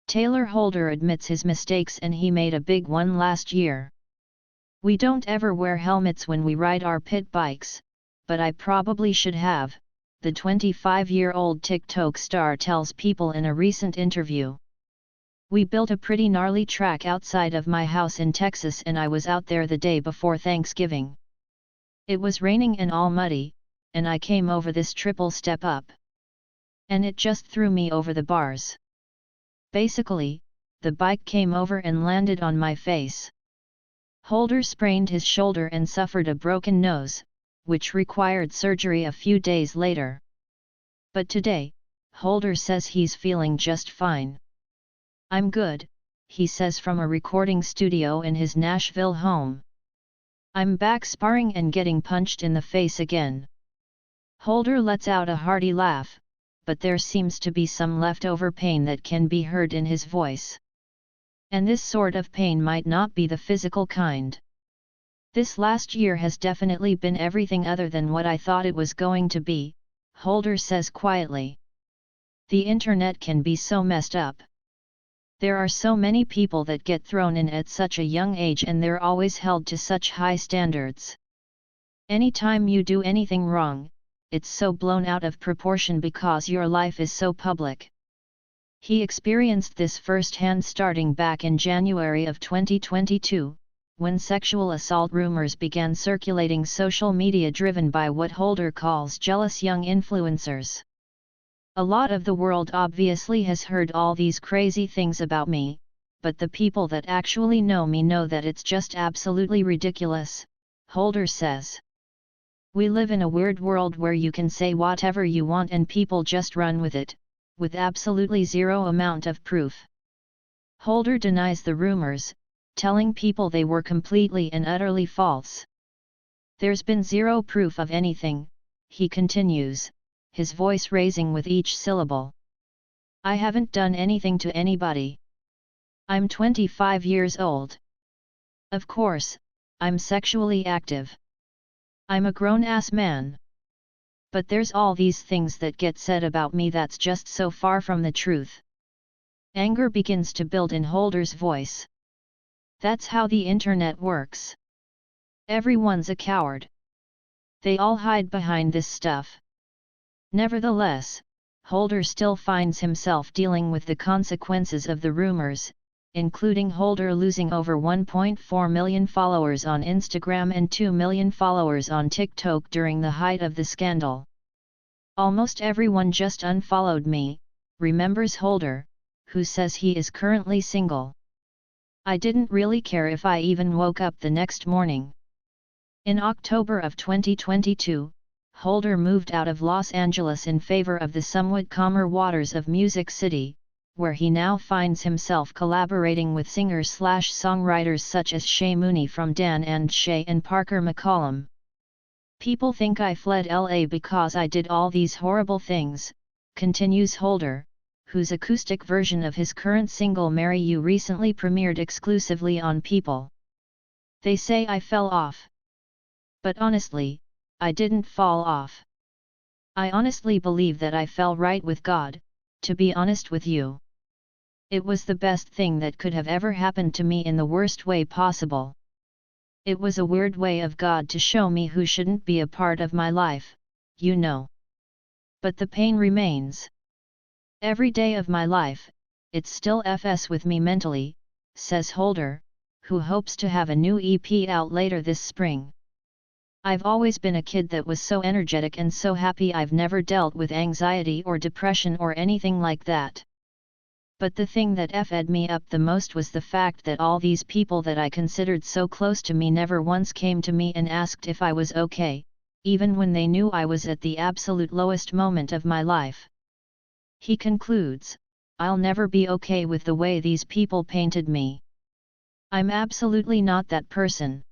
Tayler Holder admits his mistakes and he made a big one last year. We don't ever wear helmets when we ride our pit bikes, but I probably should have, the 25-year-old TikTok star tells People in a recent interview. We built a pretty gnarly track outside of my house in Texas and I was out there the day before Thanksgiving. It was raining and all muddy, and I came over this triple step up. And it just threw me over the bars. Basically, the bike came over and landed on my face. Holder sprained his shoulder and suffered a broken nose, which required surgery a few days later. But today, Holder says he's feeling just fine. "I'm good," he says from a recording studio in his Nashville home. "I'm back sparring and getting punched in the face again." Holder lets out a hearty laugh, but there seems to be some leftover pain that can be heard in his voice. And this sort of pain might not be the physical kind. "This last year has definitely been everything other than what I thought it was going to be," Holder says quietly. "The internet can be so messed up. There are so many people that get thrown in at such a young age and they're always held to such high standards. Anytime you do anything wrong, it's so blown out of proportion because your life is so public." He experienced this firsthand starting back in January of 2022, when sexual assault rumors began circulating social media driven by what Holder calls jealous young influencers. "A lot of the world obviously has heard all these crazy things about me, but the people that actually know me know that it's just absolutely ridiculous," Holder says. "We live in a weird world where you can say whatever you want and people just run with it, with absolutely zero amount of proof." Holder denies the rumors, telling People they were completely and utterly false. "There's been zero proof of anything," he continues, his voice raising with each syllable. "I haven't done anything to anybody. I'm 25 years old. Of course, I'm sexually active. I'm a grown-ass man. But there's all these things that get said about me that's just so far from the truth." Anger begins to build in Holder's voice. That's how the internet works. Everyone's a coward. They all hide behind this stuff. Nevertheless, Holder still finds himself dealing with the consequences of the rumors, including Holder losing over 1.4 million followers on Instagram and 2 million followers on TikTok during the height of the scandal. "Almost everyone just unfollowed me," remembers Holder, who says he is currently single. "I didn't really care if I even woke up the next morning." In October of 2022, Holder moved out of Los Angeles in favor of the somewhat calmer waters of Music City, where he now finds himself collaborating with singers/songwriters such as Shay Mooney from Dan and Shay and Parker McCollum. "People think I fled LA because I did all these horrible things," continues Holder, whose acoustic version of his current single Marry You recently premiered exclusively on People. "They say I fell off. But honestly, I didn't fall off. I honestly believe that I fell right with God, to be honest with you. It was the best thing that could have ever happened to me in the worst way possible. It was a weird way of God to show me who shouldn't be a part of my life, you know. But the pain remains. Every day of my life, it's still FS with me mentally," says Holder, who hopes to have a new EP out later this spring. "I've always been a kid that was so energetic and so happy. I've never dealt with anxiety or depression or anything like that. But the thing that F'd me up the most was the fact that all these people that I considered so close to me never once came to me and asked if I was okay, even when they knew I was at the absolute lowest moment of my life." He concludes, "I'll never be okay with the way these people painted me. I'm absolutely not that person.